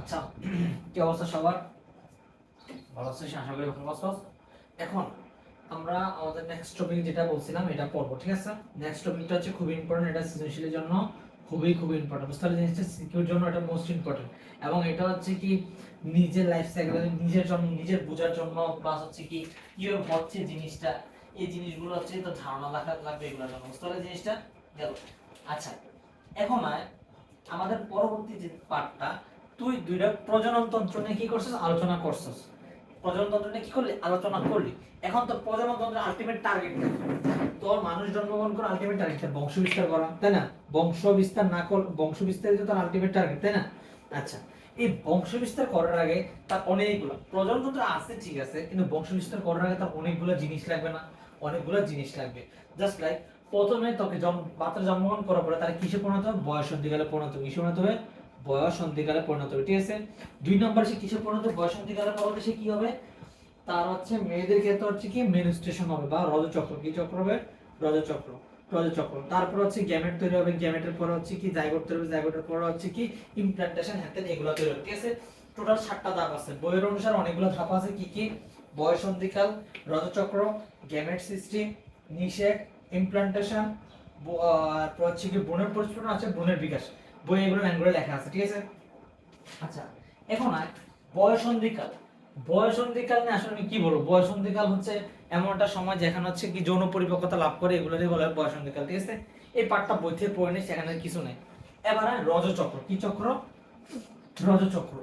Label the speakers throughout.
Speaker 1: আচ্ছা, কি অবস্থা সবার? ভালো আছিস? আশা করি ভালো আছিস। এখন আমরা আমাদের নেক্সট টপিক যেটা বলছিলাম এটা পড়বো, ঠিক আছে? নেক্সট টপিকটা হচ্ছে খুবই ইম্পর্টেন্ট, এটা সৃজনশীলের জন্য খুবই ইম্পর্টেন্ট। বুঝতে পারলে জিনিসটা সিকিউর জন্য এটা মোস্ট ইম্পর্টেন্ট। এবং এটা হচ্ছে কি নিজের লাইফ সাইকেল, নিজের জন্য, নিজের বোঝার জন্য, প্লাস হচ্ছে কি কিভাবে হচ্ছে জিনিসটা, এই জিনিসগুলো হচ্ছে তো ধারণা লাগবে এগুলোর জন্য। বুঝতে পারলে জিনিসটা গেল। আচ্ছা, এখন আমাদের পরবর্তী যে পার্টটা, তুই দুইটা প্রজনন তন্ত্র নিয়ে কি করছিস, আলোচনা করছিস। প্রজনন তন্ত্র নিয়ে কি করলি, আলোচনা করলি। এখন তো প্রজনন তন্ত্রের আলটিমেট টার্গেট কি? তোর মানুষ জন্মগ্রহণ করে আলটিমেট টার্গেট বংশ বিস্তার করা, তাই না? বংশ বিস্তার না কর, বংশ বিস্তারিত তার আলটিমেট টার্গেট, তাই না? আচ্ছা, এই বংশ বিস্তার করার আগে তার অনেকগুলো প্রজনন তন্ত্র আছে, ঠিক আছে, কিন্তু বংশ বিস্তার করার আগে তার অনেকগুলো জিনিস লাগবে না? অনেকগুলো জিনিস লাগবে। জাস্ট লাইক প্রথমে তোকে বাচ্চা জন্মগ্রহণ করার পরে তার কিসে পরিণত হবে, বয়স সন্ধিকালে পরিণত হবে। কিসে পরিণত হবে? বয়স সন্ধিকালে পরিণত হবে, ঠিক আছে। 2 নম্বর, সে কিসে পরিণত হবে? বয়স সন্ধিকালে পরিণত সে কি হবে? তার হচ্ছে মেয়েদের ক্ষেত্রে হচ্ছে কি মেনস্ট্রুয়েশন হবে বা রজচক্র। কি চক্র হবে? রজচক্র। রজচক্র। তারপর হচ্ছে গ্যামেট তৈরি হবে, গ্যামেটের পরে হচ্ছে কি জাইগোট তৈরি হবে, জাইগোটের পরে হচ্ছে কি ইমপ্ল্যান্টেশন, হ্যাঁ এগুলো তৈরি হবে, ঠিক আছে। টোটাল 7টা ধাপ আছে বইয়ের অনুসারে, অনেকগুলো ধাপ আছে। কি কি? বয়স সন্ধিকাল, রজচক্র, গ্যামেট সৃষ্টি, নিষেক, ইমপ্ল্যান্টেশন, তারপর হচ্ছে কি ভ্রূণের পরিস্ফুটন আছে, ভ্রূণের বিকাশ। বই এগুলো ল্যাঙ্গুয়েজে লেখা আছে, ঠিক আছে। আচ্ছা, এখন বয়সন্ধিকাল। বয়সন্ধিকাল নিয়ে আসলে আমি কি বলবো? বয়সন্ধিকাল হচ্ছে এমন একটা সময় যেখানে হচ্ছে কি যৌন পরিপক্কতা লাভ করে, এগুলোরই বলা হয় বয়সন্ধিকাল, ঠিক আছে। এই পার্টটা বই থেকে পড়ে নিই, সেখানে কিছু নেই। এবারে রজচক্র। কি চক্র? রজচক্র।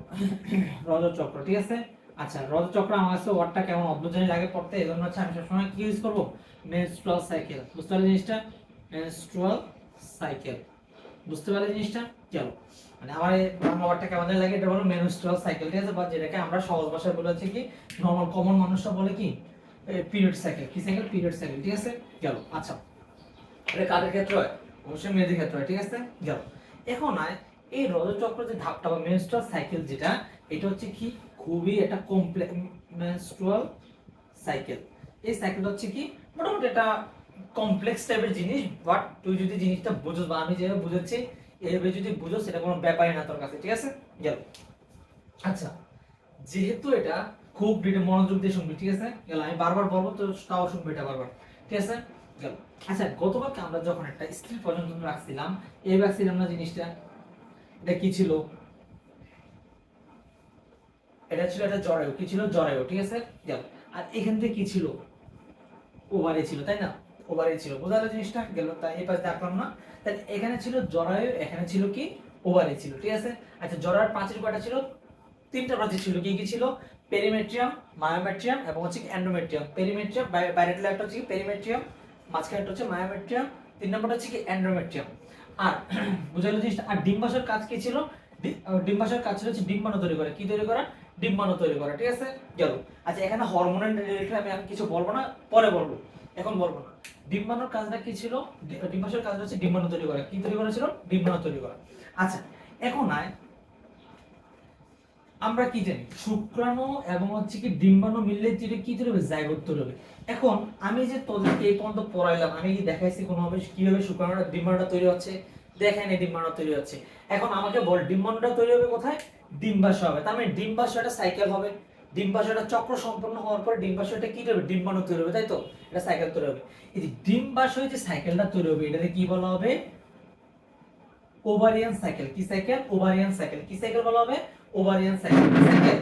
Speaker 1: রজচক্র, ঠিক আছে। আচ্ছা, রজচক্র আমার কাছে ওয়ার্ডটা কেমন অদ্ভুত জানি লাগে পড়তে, এজন্য হচ্ছে আমি সবসময় কি ইউজ করবো, মেনস্ট্রুয়াল সাইকেল। বুঝতে পারলে জিনিসটা? Menstrual cycle. বুঝতে পারলে জিনিসটা? চলো, মানে আমার এই বাংলা ওয়ার্ডটা কেমন জানি লাগে, এটা হলো মেনস্ট্রুয়াল সাইকেল, ঠিক আছে। বা যেটাকে আমরা সহজ ভাষায় বলে হচ্ছে কি, নরমাল কমন মানুষরা বলে কি, পিরিয়ড সাইকেল। কি সাইকেল? পিরিয়ড সাইকেল, ঠিক আছে। গেল। আচ্ছা, এটা কাদের ক্ষেত্রে হয়? অবশ্যই মেয়েদের ক্ষেত্রে হয়, ঠিক আছে। গেল। এখন এই রজচক্র যে ধাপটা বা মেনস্ট্রুয়াল সাইকেল যেটা, এটা হচ্ছে কি খুবই একটা কমপ্লেক্স মেনস্ট্রুয়াল সাইকেল। এই সাইকেলটা হচ্ছে কি মোটামুটি একটা কমপ্লেক্স টাইপের জিনিস, বাট তুই যদি জিনিসটা বুঝোস বা আমি যেভাবে বুঝাচ্ছি এইভাবে যদি বুঝো, সেটা কোনো ব্যাপারই না তোর কাছে, ঠিক আছে। গেল। আচ্ছা, যেহেতু এটা খুব মনোযোগ দিয়ে শুনবি, ঠিক আছে। গেল, আমি বারবার বলবো তো তাও শুনবি এটা বারবার, ঠিক আছে। গেল। আচ্ছা, গতকালকে আমরা যখন একটা স্ত্রী পর্যন্ত রাখছিলাম, এই রাখছিলাম না জিনিসটা, এটা কি ছিল? এটা ছিল একটা জরায়ু। কি ছিল? জরায়ু, ঠিক আছে। গেল। আর এখান থেকে কি ছিল? ওভারি ছিল, তাই না? ওভারি ছিল, বোঝালো জিনিসটা? গেল। তাই এই পাশে দেখলাম না, তাই এখানে ছিল জরায়ু, এখানে ছিল কি ওভারি ছিল, ঠিক আছে। আচ্ছা, জরায়ুর প্রাচীর কয়টা ছিল? 3টা প্রাচীর ছিল। কি কি ছিল? পেরিমেট্রিয়াম, মায়োমেট্রিয়াম এবং হচ্ছে এন্ডোমেট্রিয়াম। পেরিমেট্রিয়াম বাইরের একটা হচ্ছে কি পেরিমেট্রিয়াম, মাঝখানে হচ্ছে মায়োমেট্রিয়াম, 3 নম্বরটা হচ্ছে কি এন্ডোমেট্রিয়াম। আর বুঝালো জিনিসটা। আর ডিম্বাশয়ের কাজ কি ছিল? ডিম্বাশয়ের কাজ ছিল হচ্ছে ডিম্বাণু তৈরি করা। কি তৈরি করা? ডিম্বাণু তৈরি করা, ঠিক আছে। গেল। আচ্ছা, এখানে হরমোনের রিলেটেড আমি আর কিছু বলবো না, পরে বলবো, এখন বলবো না। ডিম্বাণুর কাজটা কি ছিল? ডিম্বাশয়ের কাজটা হচ্ছে ডিম্বাণু তৈরি করা। কি তৈরি করা ছিল? ডিম্বাণু তৈরি করা। আচ্ছা, এখন আমরা কি জানি, শুক্রাণু এবং হচ্ছে কি ডিম্বাণু মিললে যেটা কি তৈরি হবে? জাইগোট তৈরি হবে। এখন আমি যে তোদেরকে এই পর্যন্ত পড়াইলাম, আমি কি দেখাইছি কোনোভাবে কিভাবে শুক্রাণুটা ডিম্বাণুটা তৈরি হচ্ছে? দেখাই নাই ডিম্বাণু তৈরি হচ্ছে। এখন আমাকে বল, ডিম্বাণুটা তৈরি হবে কোথায়? ডিম্বাশয় হবে। তার মানে ডিম্বাশয়টা সাইকেল হবে। ডিম্বাশয়টা চক্র সম্পন্ন হওয়ার পর ডিম্বাশয়টা কি হবে? ডিম্বাণু তৈরি হবে, তাই তো? এটা সাইকেল তৈরি হবে। এই যে ডিম্বাশয় যে সাইকেলটা তৈরি হবে, এটাকে কি বলা হবে? Ovarian cycle. কি সাইকেল? Ovarian cycle. কি সাইকেল বলা হবে? Ovarian cycle. Cycle,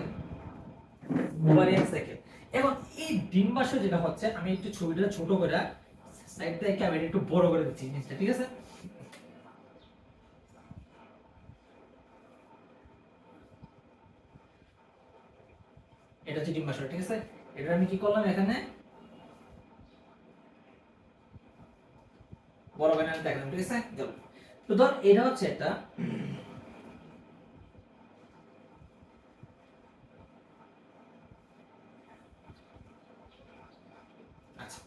Speaker 1: ovarian cycle. এখন এই ডিম্বাশয় যেটা হচ্ছে, আমি একটু ছবিটা ছোট করে সাইড থেকে আমি একটু বড় করে দিচ্ছি জিনিসটা, ঠিক আছে। এটা হচ্ছে ডিম্বাশয়, ঠিক আছে। এটা আমি কি করলাম, এখানে বড় করে আমি দেখালাম, ঠিক আছে। গেল। তো ধর এটা হচ্ছে একটা আচ্ছা,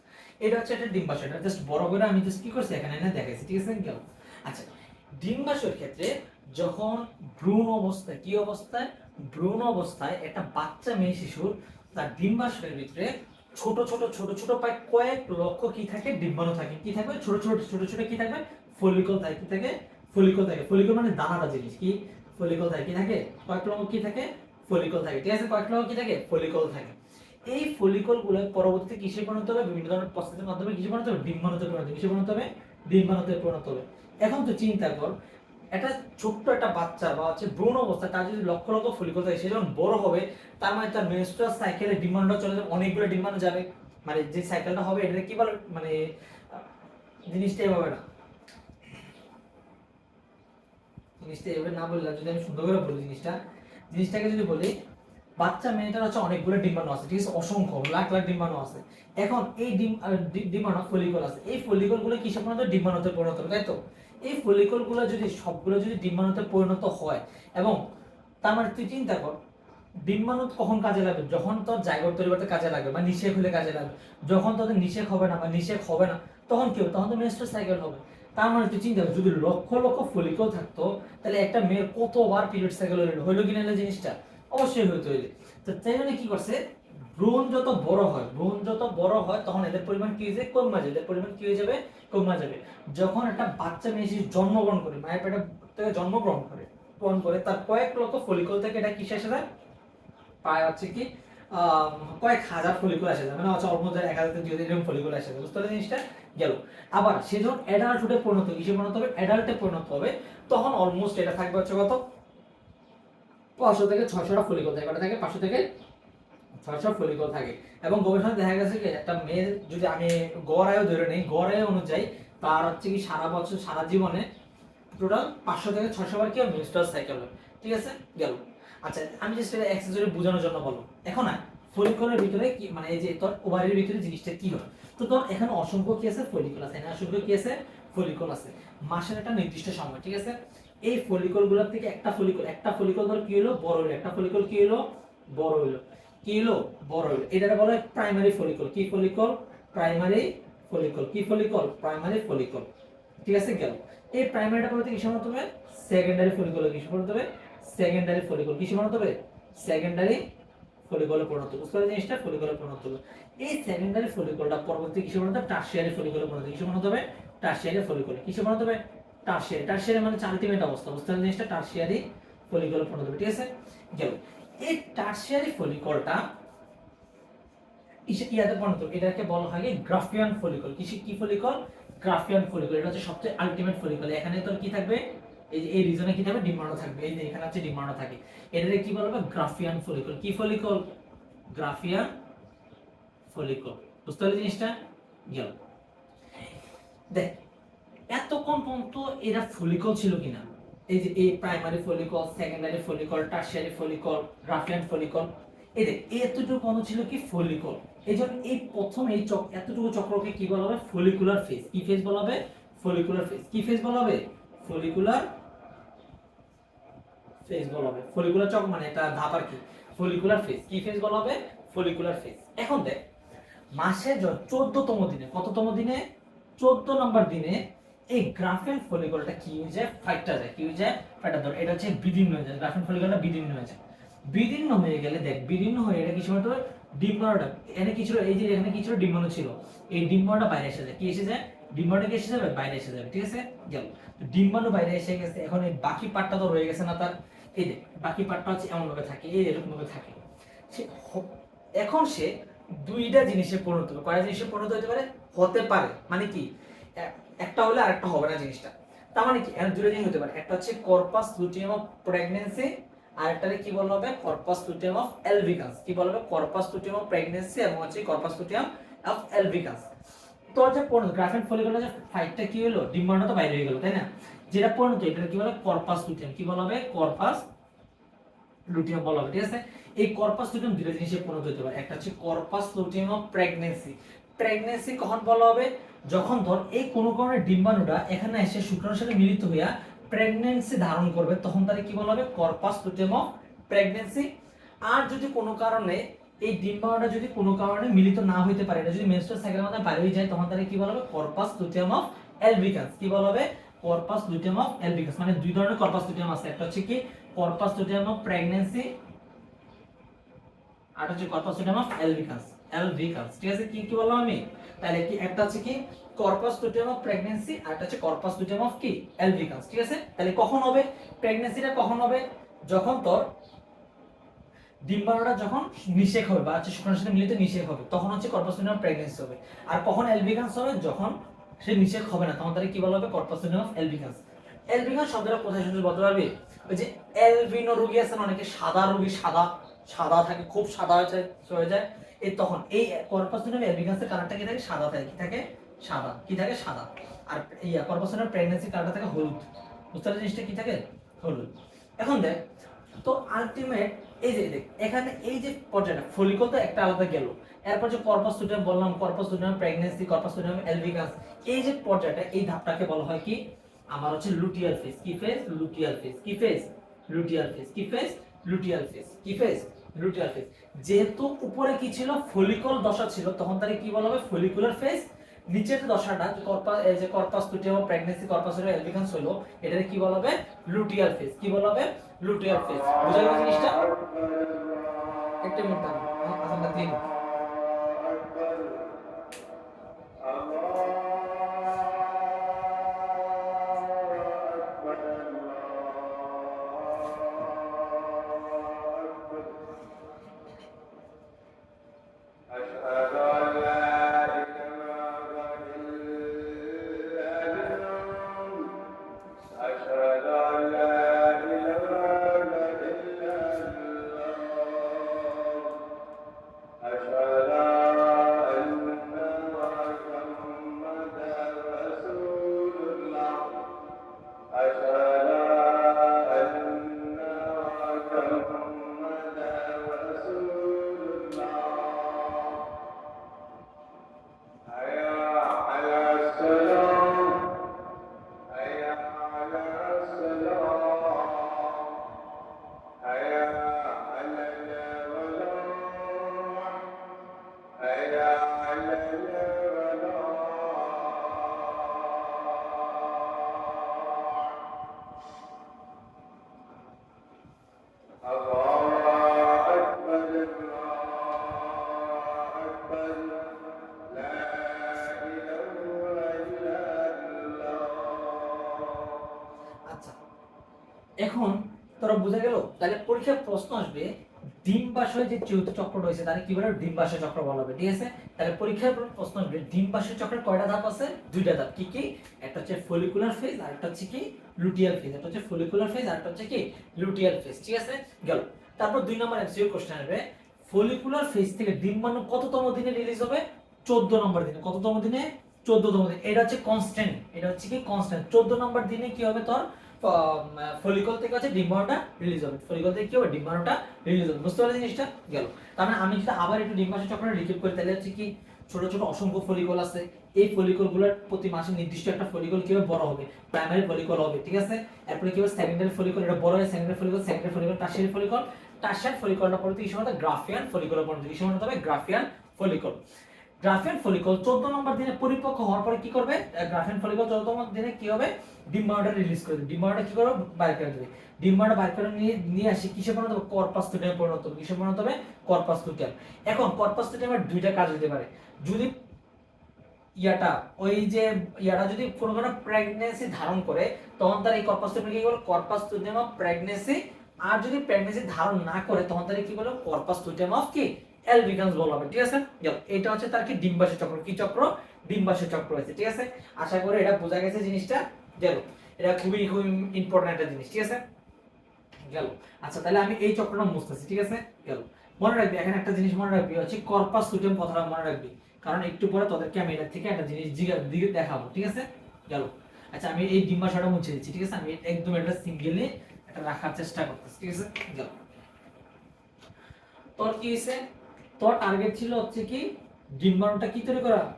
Speaker 1: এটা হচ্ছে একটা ডিম্বাশয়। এটা জাস্ট বড় করে আমি জাস্ট কি করছি, এখানে এনে দেখাইছি, ঠিক আছে। গেল। আচ্ছা, ডিম্বাশয়ের ক্ষেত্রে যখন ভ্রূণ অবস্থায়, কি অবস্থায়? ভ্রূণ অবস্থায় একটা বাচ্চা মেয়ে শিশুর তার ডিম্বাশয়ের ভিতরে ছোট ছোট প্রায় কয়েক লক্ষ কি থাকে? ডিম্বাণু থাকে। কি থাকবে? ছোট ছোট কি থাকবে? ফলিকল থাকে। কি থাকে? ফলিকল থাকে। ফলিকল মানে দানাটা জিনিস। কি? ফলিকল থাকে, কি থাকে, কয়েক লম্ব কি থাকে, ফলিকল থাকে, ঠিক আছে, কয়েক লম্ব কি থাকে, ফলিকল থাকে। এই ফলিকল গুলো পরবর্তীতে কিসে পরিণত হবে, বিভিন্ন ধরনের প্রসেসের মাধ্যমে কিসে পরিণত হবে, ডিম্বাণুতে পরিণত হবে, কিসে পরিণত হবে, ডিম্বাণুতে পরিণত হবে। এখন তো চিন্তা কর, একটা ছোট্ট একটা বাচ্চা বা হচ্ছে ভ্রূণ অবস্থা, তার যদি লক্ষ লক্ষ ফলিকল থাকে, সে যখন বড় হবে, তার মানে তার মেনস্ট্রুয়াল সাইকেলে ডিম্বাণুটা চলে যাবে, অনেকগুলো ডিম্বাণু যাবে, মানে যে সাইকেলটা হবে এটা কি বলে, মানে জিনিসটা এভাবে না, জিনিসটা এভাবে না বললাম, যদি আমি সুন্দর করে বলি জিনিসটাকে যদি বলি, বাচ্চা মেয়েটার হচ্ছে অনেকগুলো ডিম্বাণু আছে, ঠিক আছে, অসংখ্য লাখ লাখ ডিম্বাণু আছে। এখন এই ডিম্বাণু ফলিকল আছে, এই ফলিকল গুলো কিসে পরিণত হবে, ডিম্বাণুতে পরিণত হবে, তাই তো। এই ফলিকল গুলো যদি সবগুলো যদি ডিম্বাণুতে পরিণত হয়, এবং তার মানে তুই চিন্তা কর, ডিম্বাণু কখন কাজে লাগবে, যখন তোর জাইগোট তৈরি করতে কাজে লাগবে, বা নিষেক হলে কাজে লাগবে। যখন তোদের নিষেক হবে না বা নিষেক হবে না, তখন কি হবে, তখন তো মেনস্ট্রুয়াল সাইকেল হবে। তার মানে তুই চিন্তা কর, যদি লক্ষ লক্ষ ফলিকল থাকতো, তাহলে একটা মেয়ের কতবার পিরিয়ড সাইকেল হইলো কিনা জিনিসটা, অবশ্যই হইতো। তো তাই জন্য কি করছে, ভ্রূণ যত বড় হয়, তখন এদের পরিমাণ কি হয়ে যায়, কমে যাবে, এদের পরিমাণ কি হয়ে যাবে, কমে যাবে। যখন একটা বাচ্চা মেয়ে জন্মগ্রহণ করে, মায়ের পেটে থেকে জন্মগ্রহণ করে তার কয়েক লক্ষ ফলিকল থেকে এটা কিসে এসে যায়, প্রায় হচ্ছে কি কয়েক হাজার ফলিকল আসে যায়, মানে হচ্ছে অলমোস্ট 1000 থেকে 2000 এরকম ফলিকল আসে যায়, বুঝতে পারলে জিনিসটা গেল। আবার সে যখন অ্যাডাল্টহুডে পরিণত হবে, কিসে পরিণত হবে, অ্যাডাল্টে পরিণত হবে, তখন অলমোস্ট এটা থাকবে হচ্ছে কত, 500 থেকে 600টা ফলিকল থাকে, কটা থাকে, 500 থেকে 600 ফলিকল থাকে। এবং গবেষণায় দেখা গেছে যে একটা মেয়ের যদি আমি গড় আয়ু ধরে নিই, গড় আয়ু অনুযায়ী তার হচ্ছে কি সারা বছর সারা জীবনে টোটাল 500 থেকে 600 বার কি মেনস্ট্রুয়াল সাইকেল হয়, ঠিক আছে গেল। আচ্ছা আমি জাস্ট এটা এক্সেসরি বোঝানোর জন্য বলবো। এখন না ফলিকলের ভিতরে কি, মানে এই যে তোর ওভারির ভিতরে জিনিসটা কি হয়, তো তোর এখানে অসংখ্য কি আছে, ফলিকল আছে, এখানে অসংখ্য কি আছে, ফলিকল আছে। মাসের একটা নির্দিষ্ট সময়, ঠিক আছে, এই ফলিকল গুলোর থেকে একটা ফলিকল ধর কি হলো, বড় হলো, একটা ফলিকল কি হলো, বড় হলো, কি হলো, বড় হলো, এটা বলা হয় প্রাইমারি ফলিকল। কি ফলিকল, প্রাইমারি ফলিকল। কি ফলিকল, প্রাইমারি ফলিকল, ঠিক আছে গেল। এই প্রাইমারিটা পড়তে কিসে পরিণত হবে, সেকেন্ডারি ফলিকল, কিসে পরিণত হবে, সেকেন্ডারি ফলিকল, কিসে পরিণত হবে, সেকেন্ডারি ফলিকলে পরিণত হবে, বুঝতে পারলে জিনিসটা, ফলিকলে পরিণত হবে। এই সেকেন্ডারি ফলিকলটা পরবর্তী কিসে পরিণত হবে, টারশিয়ারি ফলিকলে পরিণত হবে, কিসে পরিণত হবে, টারশিয়ারি ফলিকলে, কিসে পরিণত হবে, টারশিয়ারি মানে আলটিমেট অবস্থা, বুঝতে পারলে জিনিসটা, টারশিয়ারি ফলিকলে পরিণত হবে, ঠিক আছে গেল। এই টারশিয়ারি ফলিকলটা ইয়াতে পরিণত হবে, এটাকে বলা হয় গ্রাফিয়ান ফলিকল। কি ফলিকল, গ্রাফিয়ান ফলিকল, এটা হচ্ছে সবচেয়ে আলটিমেট ফলিকল। এখানে তোর কি থাকবে, এই যে এই রিজনে কি থাকবে, ডিম্বাণু থাকবে, এই যে এখানে হচ্ছে ডিম্বাণু থাকে, এটাকে কি বলা হবে, গ্রাফিয়ান ফলিকল। কি ফলিকল, গ্রাফিয়ান ফলিকল, বুঝতে পারলি জিনিসটা গেল। দেখ এতক্ষণ পর্যন্ত এরা ফলিকল ছিল কিনা, এই যে এই primary follicle, secondary follicle, tertiary follicle, Graafian follicle, এই দেখ এতটুকু পর্যন্ত ছিল কি, ফলিকল। এই জন্য এই প্রথম এই এতটুকু চক্রকে কি বলা হবে, ফলিকুলার ফেজ। কি ফেজ বলা হবে, ফলিকুলার ফেজ। কি ফেজ বলা হবে, ফলিকুলার ফেজ বলা হবে। ফলিকুলার চক্র মানে এটা ধাপ আর কি, ফলিকুলার ফেজ। কি ফেজ বলা হবে, ফলিকুলার ফেজ। এখন দেখ মাসের 14তম দিনে, কততম দিনে, 14 নম্বর দিনে এই গ্রাফিয়ান ফলিকলটা কি হয়ে যায়, ফাইটটা যায়, কি হয়ে যায়, ফাইটটা ধর, এটা হচ্ছে বিদীর্ণ হয়ে যায়, গ্রাফিয়ান ফলিকলটা বিদীর্ণ হয়ে যায়। বিদীর্ণ হয়ে গেলে দেখ, বিদীর্ণ হয়ে এটা কি সময় ডিম্বাণুটা, এখানে কি ছিল, এই যে এখানে কি ছিল, ডিম্বাণু ছিল, এই ডিম্বাণুটা বাইরে এসে যায়, কি এসে যায়, ডিম্বাণুটা কি এসে যাবে, বাইরে এসে যাবে, ঠিক আছে গেল। তো ডিম্বাণু বাইরে এসে গেছে, এখন এই বাকি পার্টটা তো রয়ে গেছে না তার, এই যে বাকি পার্টটা হচ্ছে এমন ভাবে থাকে, এই এরকম ভাবে থাকে। এখন সে দুইটা জিনিসে পরিণত হবে, কয়টা জিনিসে পরিণত হতে পারে, হতে পারে মানে কি, একটা হলে আরেকটা হবে না জিনিসটা। তার মানে কি, দুটো জিনিস হতে পারে, একটা হচ্ছে কর্পাস লুটিয়াম অফ প্রেগন্যান্সি, আর একটারে কি বলা হবে, কর্পাস লুটিয়াম অফ এলভিকান্স। কি বলা হবে, কর্পাস লুটিয়াম অফ প্রেগন্যান্সি এবং হচ্ছে কর্পাস লুটিয়াম অফ এলভিকান্স। তো যে গ্রাফিয়ান ফলিকলটা যে ফাইটটা কি হলো, ডিম্বাণু তো বাইরে হয়ে গেল, তাই না, যেটা পরিণত এটা কি বলা হবে, কর্পাস লুটিয়াম। কি বলা হবে, কর্পাস লুটিয়াম বলা হবে, ঠিক আছে। এই কর্পাস লুটিয়াম দুটো জিনিসে পরিণত হতে পারে, একটা হচ্ছে corpus luteum of pregnancy. Pregnancy কখন বলা হবে, যখন ধর এই কোনো কারণে ডিম্বাণুটা এখানে এসে শুক্রাণুর সাথে মিলিত হইয়া প্রেগন্যান্সি ধারণ করবে, তখন তারে কি বলা হবে, কর্পাস লুটিয়াম অফ প্রেগন্যান্সি। আর যদি কোনো কারণে এই ডিম্বাণুটা যদি কোনো কারণে মিলিত না হইতে পারে, এটা যদি মেনস্ট্রুয়াল সাইকেলের মধ্যে বাইরে হয়ে যায়, তখন তারে কি বলা হবে, কর্পাস লুটিয়াম অফ এলভিকান্স। কি বলা হবে, কর্পাস লুটিয়াম অফ এলভিকান্স। মানে দুই ধরনের কর্পাস লুটিয়াম আছে, একটা হচ্ছে কি কর্পাস লুটিয়াম অফ প্রেগন্যান্সি, আর হচ্ছে কর্পাস লুটিয়াম অফ এলভিকান্স। ঠিক আছে, কি কি বললাম আমি, তাহলে কি একটা হচ্ছে কি কর্পাস লুটিয়াম অফ প্রেগন্যান্সি আর একটা হচ্ছে কর্পাস লুটিয়াম অফ কি অ্যালবিকান্স, ঠিক আছে? তাহলে কখন হবে প্রেগন্যান্সিটা, কখন হবে যখন তোর ডিম্বাণুটা যখন নিষেক হবে বা হচ্ছে শুক্রাণুর সাথে মিলিত নিষেক হবে, তখন হচ্ছে কর্পাস লুটিয়াম প্রেগন্যান্সি হবে। আর কখন অ্যালবিকান্স হবে, যখন সে নিষেক হবে না, তখন তাকে কি বলা হবে corpus luteum of albicans. Albicans শব্দটা কোথায় শুনতে বলতে পারবি? ওই যে অ্যালবিনো রোগী আছে না, অনেকে সাদা রোগী, সাদা সাদা থাকে, খুব সাদা হয়ে যায় এই তখন এই কর্পাস লুটিয়াম অ্যালবিকান্সের কালারটা কি থাকে, সাদা থাকে। কি থাকে? সাদা। কি থাকে? সাদা। আর এই কর্পাস লুটিয়াম প্রেগন্যান্সি কালারটা থাকে হলুদ। বুঝতে পারছিস জিনিসটা কি থাকে? হলুদ। এখন দেখ তো আলটিমেট এই যে দেখ এখানে এই যে পর্যায়টা ফলিকল তো একটা আলাদা গেল, এরপর যে কর্পাস লুটিয়াম বললাম, corpus luteum pregnancy, corpus luteum albicans, এই যে পর্যায়টা, এই ধাপটাকে বলা হয় কি আমার হচ্ছে লুটিয়াল ফেজ। কি ফেজ? Luteal phase. কি ফেজ? Luteal phase. কি ফেজ? Luteal phase. কি ফেজ? Luteal phase. যেহেতু উপরে কি ছিল, ফলিকল দশা ছিল, তখন তাকে কি বলা হবে ফলিকুলার ফেজ। নিচের যে দশাটা কর্পাস, এই যে corpus luteum pregnancy, corpus luteum albicans হলো, এটাকে কি বলা হবে লুটিয়াল ফেজ। কি বলা হবে? Luteal phase. বুঝা গেল জিনিসটা? একটা মিনিট দাঁড়াও, আসানটা দিন। এখন তোরা বুঝা গেল? তাহলে পরীক্ষার প্রশ্ন আসবে ডিম্বাশয় যে চৌথ চক্র রয়েছে তাহলে কি বলে ডিম্বাশয় চক্র বলা হবে, ঠিক আছে? তাহলে পরীক্ষার প্রশ্ন আসবে ডিম্বাশয় চক্রের কয়টা ধাপ আছে? দুইটা ধাপ। কি কি? একটা হচ্ছে ফলিকুলার ফেজ আর একটা হচ্ছে কি লুটিয়াল ফেজ। একটা হচ্ছে ফলিকুলার ফেজ আর একটা হচ্ছে কি লুটিয়াল ফেজ, ঠিক আছে? গেল। তারপর 2 নম্বর এমসিকিউ কোশ্চেন আসবে ফলিকুলার ফেজ থেকে ডিম্বাণু কততম দিনে রিলিজ হবে? 14 নম্বর দিনে। কততম দিনে? 14তম দিনে। এটা হচ্ছে কনস্ট্যান্ট, এটা হচ্ছে কি কনস্ট্যান্ট। 14 নম্বর দিনে কি হবে তোর ফলিকল থেকে হচ্ছে ডিম্বাণুটা রিলিজ হবে। ফলিকল থেকে কি হবে ডিম্বাণুটা রিলিজ হবে। বুঝতে পারলে জিনিসটা? গেল। তার মানে আমি যদি আবার একটু ডিম্বাশয় চক্রটা রিপিট করি তাহলে হচ্ছে কি ছোট ছোট অসংখ্য ফলিকল আছে, এই ফলিকলগুলোর প্রতি মাসে নির্দিষ্ট একটা ফলিকল কিভাবে বড় হবে, প্রাইমারি ফলিকল হবে, ঠিক আছে? এরপরে কি হবে সেকেন্ডারি ফলিকল, এটা বড় হয় secondary follicle, secondary follicle tertiary follicle, tertiary ফলিকলটা পরে কি সময় গ্রাফিয়ান ফলিকল পর্যন্ত, কি সময় হবে গ্রাফিয়ান ফলিকল। গ্রাফিয়ান ফলিকল 14 নম্বর দিনে পরিপক্ক হওয়ার পরে কি করবে? গ্রাফিয়ান ফলিকল 14তম দিনে কি হবে? ডিম্বাণুটা রিলিজ করে দেবে। ডিম্বাণুটা কি করবে? বাইর করে দেবে। ডিম্বাণুটা বাইর করে নিয়ে আসি কিসে পরিণত হবে? কর্পাস লুটিয়ামে পরিণত হবে। কিসে পরিণত হবে? Corpus luteum. এখন কর্পাস লুটিয়ামের দুইটা কাজ হতে পারে। যদি ইয়াটা যদি কোনো প্রেগন্যান্সি ধারণ করে তখন তার এই কর্পাস লুটিয়াম কি বলে? Corpus luteum of pregnancy. আর যদি প্রেগন্যান্সি ধারণ না করে তখন তার কি বলে? কর্পাস লুটিয়াম অফ কি অ্যালবিকান্স বলা হবে, ঠিক আছে? এটা হচ্ছে তার কি ডিম্বাশয় চক্র। কি চক্র? ডিম্বাশয় চক্র আছে, ঠিক আছে? আশা করি এটা বোঝা গেছে জিনিসটা। গেল। এটা খুবই খুবই ইম্পর্টেন্ট একটা জিনিস, ঠিক আছে? গেল। আচ্ছা তাহলে আমি এই চক্রটা মুছতেছি, ঠিক আছে? গেল। মনে রাখবি এখানে একটা জিনিস মনে রাখবি হচ্ছে কর্পাস লুটিয়াম কথাটা মনে রাখবি, কারণ একটু পরে তোদেরকে আমি এটা থেকে একটা জিনিস দিকে দেখাবো, ঠিক আছে? গেল। আচ্ছা আমি এই ডিম্বাশয়টা মুছে দিচ্ছি, ঠিক আছে? আমি একদম এটা সিঙ্গেলি এটা রাখার চেষ্টা করতেছি, ঠিক আছে? গেল। তোর কি হইছে? তোর টার্গেট ছিল হচ্ছে কি ডিম্বাণুটা কি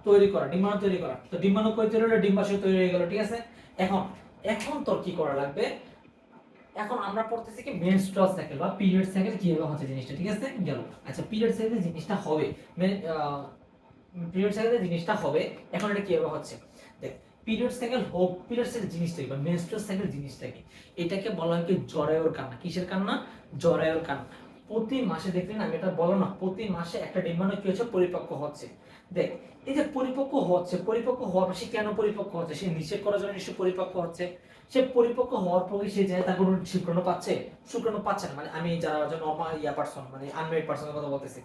Speaker 1: তৈরি করা ডিম্বাণু তৈরি করা। তো ডিম্বাণু কই তৈরি হলো? ডিম্বাশয় তৈরি হয়ে গেল, ঠিক আছে? এখন এখন তোর কি করা লাগবে? এখন আমরা পড়তেছি কি মেনস্ট্রুয়াল সাইকেল বা পিরিয়ড সাইকেল কিভাবে হচ্ছে জিনিসটা, ঠিক আছে? গেল। আচ্ছা পিরিয়ড সাইকেলে জিনিসটা হবে, পিরিয়ড সাইকেলে জিনিসটা হবে। এখন এটা কিভাবে হচ্ছে দেখ। পিরিয়ড সাইকেল হোক, পিরিয়ড সাইকেল জিনিসটা কি বা মেনস্ট্রুয়াল সাইকেল জিনিসটা কি? এটাকে বলা হয় কি জরায়ুর কান্না। কিসের কান্না? জরায়ুর কান্না। প্রতি মাসে দেখলেন আমি এটা বলো না, প্রতি মাসে একটা ডিম্বাণু কি হচ্ছে? পরিপক্ক হচ্ছে। দেখ এই যে পরিপক্ক হচ্ছে, পরিপক্ক হওয়ার পর সে কেন পরিপক্ক হচ্ছে, সে নিষেধ করার জন্য নিশ্চয়ই পরিপক্ক হচ্ছে। সে পরিপক্ক হওয়ার পরে সে যায় তার কোনো শুক্রাণু পাচ্ছে, শুক্রাণু পাচ্ছে না, মানে আমি যারা নর্মাল পার্সন মানে আনমেরিড পার্সনের কথা বলতেছি,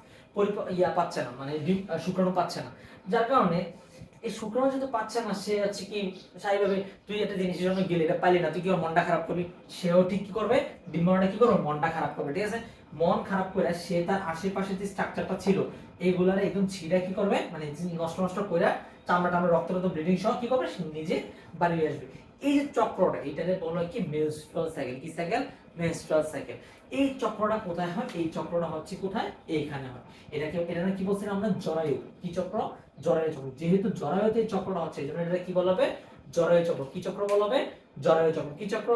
Speaker 1: পাচ্ছে না, মানে শুক্রাণু পাচ্ছে না, যার কারণে এই শুক্রাণু যেহেতু পাচ্ছে না, সে হচ্ছে কি স্বাভাবিকভাবে তুই একটা জিনিসের জন্য গেলে এটা পাইলি না, তুই কি ওর মনটা খারাপ করবি, সেও ঠিক কি করবে, ডিম্বাণুটা কি করবে, মনটা খারাপ করবে, ঠিক আছে। মন খারাপ করে সে তার আশেপাশে যে স্ট্রাকচারটা ছিল এইগুলার একদম ছিঁড়া কি করবে, মানে নষ্ট নষ্ট করে চামড়া টামড়া রক্ত রক্ত ব্লিডিং সহ কি করবে, সে নিজে বাড়িয়ে আসবে। এই যে চক্রটা, এটাকে বলা হয় কি মেনস্ট্রুয়াল সাইকেল। কি সাইকেল? Menstrual cycle. এই চক্রটা কোথায় হয়? এই চক্রটা হচ্ছে কোথায়? এইখানে হয়। এটা কি বলছিলাম আমরা? জরায়ু। কি চক্র? জরায়ু চক্র। যেহেতু জরায়ুতে এই চক্রটা হচ্ছে, এজন্য এটা কি বলা হবে? জরায়ু চক্র। কি চক্র বলা হবে? জরায়ু চক্র। কি চক্র?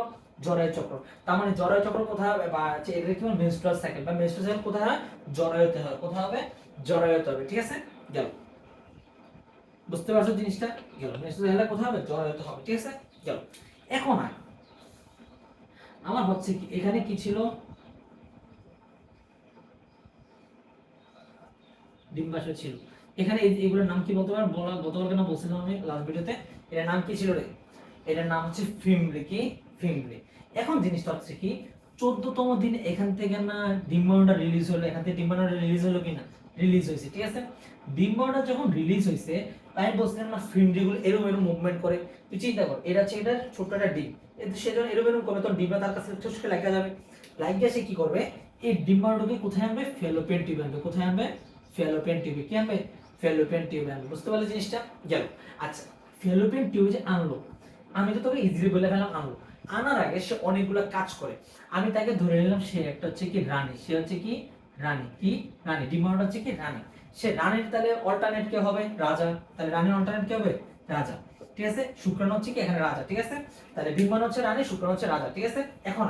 Speaker 1: জরায়ু চক্র। তার মানে জরায়ু চক্র কোথায় হবে, বা এটা কি মেনস্ট্রুয়াল সাইকেল, বা মেনস্ট্রুয়াল সাইকেল কোথায় হয়? জরায়ুতে হয়। কোথায় হবে? জরায়ুতে হবে, ঠিক আছে। গেল, বুঝতে পারছো জিনিসটা? গেল, মেনস্ট্রুয়াল সাইকেল কোথায় হবে? জরায়ুতে হবে, ঠিক আছে। গেল, এখন আমার হচ্ছে কি এখানে কি ছিল, ডিম্বাশয় ছিল। এখানে এগুলোর নাম কি বলতে পারো? গতকালকে না বলছিলাম আমি লাস্ট ভিডিওতে, এটার নাম কি ছিল রে? এটার নাম হচ্ছে ফিমব্রি। কি? ফিমব্রি। এখন জিনিসটা হচ্ছে কি, 14তম দিন এখান থেকে না ডিম্বাণুটা রিলিজ হলো, এখান থেকে ডিম্বাণুটা রিলিজ হলো কিনা? রিলিজ হয়েছে, ঠিক আছে। ডিম্বাণুটা যখন রিলিজ হয়েছে, তাই বলছিলাম না ফিমব্রিগুলো এরকম এরকম মুভমেন্ট করে। তুই চিন্তা কর, এটা হচ্ছে এটা ছোট্ট একটা ডিম, এতে সে যখন এরকম এরকম করবে তখন ডিমটা তার কাছে চুষকে লাগা যাবে। লাগিয়ে সে কি করবে, এই ডিম্বাণুটাকে কোথায় আনবে? ফ্যালোপিয়ান টিউবে আনবে। কোথায় আনবে? ফ্যালোপিয়ান টিউবে। কি আনবে? ফ্যালোপিয়ান টিউবে আনবে। বুঝতে পারলে জিনিসটা? গেল, আচ্ছা ফ্যালোপিয়ান টিউবে যে আনলো, আমি তো তোকে ইজিলি বলে ফেলাম আনলো, আনার আগে সে অনেকগুলো কাজ করে। আমি তাকে ধরে নিলাম সে একটা হচ্ছে কি রানী, সে হচ্ছে কি রানী। কি? রানী। ডিম্বাণুটা হচ্ছে কি রানী। সে রানীর তাহলে অল্টারনেট কে হবে? রাজা। তাহলে রানীর অল্টারনেট কে হবে? রাজা, ঠিক আছে। শুক্রাণু হচ্ছে কি এখানে রাজা, ঠিক আছে। তাহলে ডিম্বাণু হচ্ছে রানী, শুক্রাণু হচ্ছে রাজা, ঠিক আছে। এখন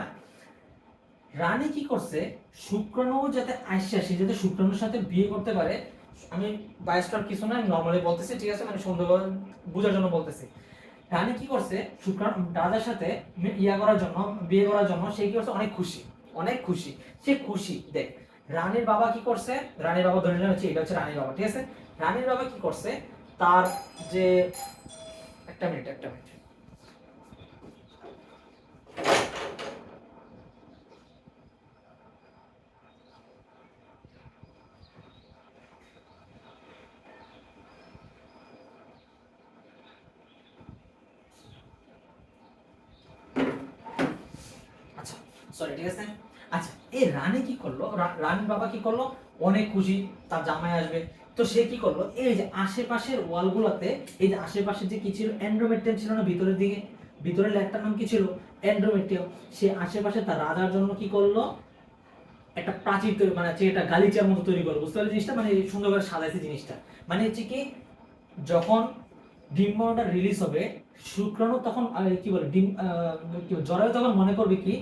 Speaker 1: রানী কি করছে, শুক্রাণু যাতে আইসা সে যাতে শুক্রাণুর সাথে বিয়ে করতে পারে, আমি বায়োস্টার কিছু না, নরমালি বলতেছি, ঠিক আছে, মানে সুন্দরভাবে বোঝার জন্য বলতেছি। রানী কি করছে, শুক্রাণু রাজার সাথে করার জন্য, বিয়ে করার জন্য সে কি করছে, অনেক খুশি, অনেক খুশি। সে খুশি, দেখ রানীর বাবা কি করছে, রানীর বাবা ধরে নিলাম হচ্ছে এটা হচ্ছে রানীর বাবা, ঠিক আছে। রানীর বাবা কি করছে, তার যে একটা মিনিট, একটা মিনিট। আচ্ছা, সরি, ঠিক আছে। আচ্ছা, এই রানী কি করলো, রানীর বাবা কি করলো, অনেক খুশি তার জামাই আসবে। তো সে কি করলো, এই যে আশেপাশের ওয়ালগুলোতে, এই যে আশেপাশে যে কি ছিল, এন্ড্রোমেট্রিয়াম ছিল না ভিতরের দিকে, ভিতরের লেয়ারটার নাম কি ছিল? এন্ড্রোমেট্রিয়াম। সে আশেপাশে তার রাজার জন্য কি করলো, একটা প্রাচীর তৈরি, মানে হচ্ছে একটা গালিচার মতো তৈরি করলো। বুঝতে পারলি জিনিসটা? মানে সুন্দর করে সাজাইছে জিনিসটা। মানে হচ্ছে কি, যখন ডিম্বাণুটা রিলিজ হবে, শুক্রাণু তখন কি বলে ডিম কি বলে, জরায়ু তখন মনে করবে কি,